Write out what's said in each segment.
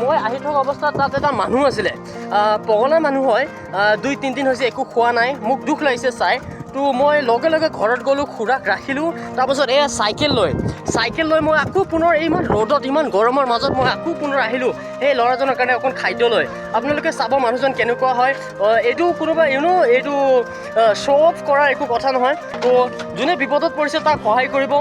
মই আহি থকা অৱস্থাত তাত এটা মানুহ আছিলে, পগলা মানুহ হয়, 2-3 দিন হৈছে একো খোৱা নাই। মোক দুখ লাগিছে চাই, তো মই লগে লগে ঘৰত গ'লোঁ, খুৰাক ৰাখিলোঁ। তাৰপাছত এয়া চাইকেল লৈ মই আকৌ পুনৰ ইমান ৰ'দত ইমান গৰমৰ মাজত মই আকৌ পুনৰ আহিলোঁ সেই ল'ৰাজনৰ কাৰণে অকণ খাদ্য লৈ। আপোনালোকে চাব মানুহজন কেনেকুৱা হয়। এইটো কোনোবা এইটো শ্ব' অফ কৰাৰ একো কথা নহয়। তো যোনে বিপদত পৰিছে তাক সহায় কৰিব,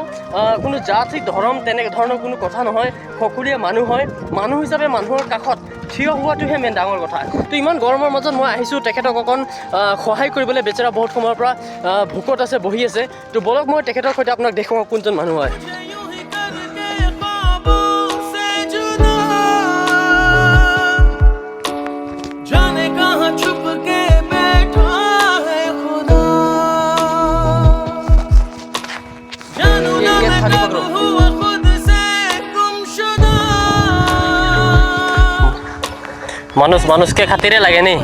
কোনো জাতি ধৰ্ম তেনেধৰণৰ কোনো কথা নহয়। সকলোৱে মানুহ হয়, মানুহ হিচাপে মানুহৰ কাষত থিয় হোৱাটোহে মেইন ডাঙৰ কথা। তো ইমান গৰমৰ মাজত মই আহিছোঁ তেখেতক অকণ সহায় কৰিবলৈ। বেচেৰা বহুত সময়ৰ পৰা ভোকত আছে, বহি আছে। তো বলক মই তেখেতৰ সৈতে আপোনাক দেখুৱাওঁ কোনজন মানুহ হয়। मानुष के खातिरे लगे नहीं।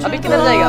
अभी किधर जाएगा?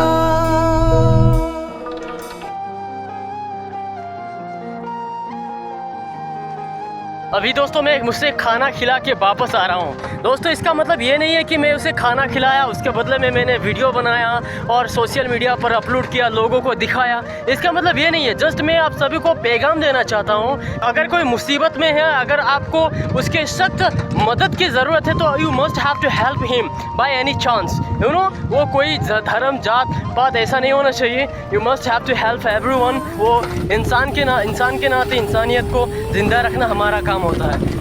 अभी दोस्तों मैं मुझसे खाना खिला के वापस आ रहा हूँ। दोस्तों इसका मतलब ये नहीं है कि मैं उसे खाना खिलाया, उसके बदले में मैंने वीडियो बनाया और सोशल मीडिया पर अपलोड किया, लोगों को दिखाया। इसका मतलब ये नहीं है। जस्ट मैं आप सभी को पैगाम देना चाहता हूँ, अगर कोई मुसीबत में है, अगर आपको उसके सख्त मदद की ज़रूरत है तो you must have to help him by any chance. You know, वो कोई धर्म जात पात ऐसा नहीं होना चाहिए। You must have to help everyone. वो इंसान के नाते इंसानियत को ज़िंदा रखना हमारा काम होता है।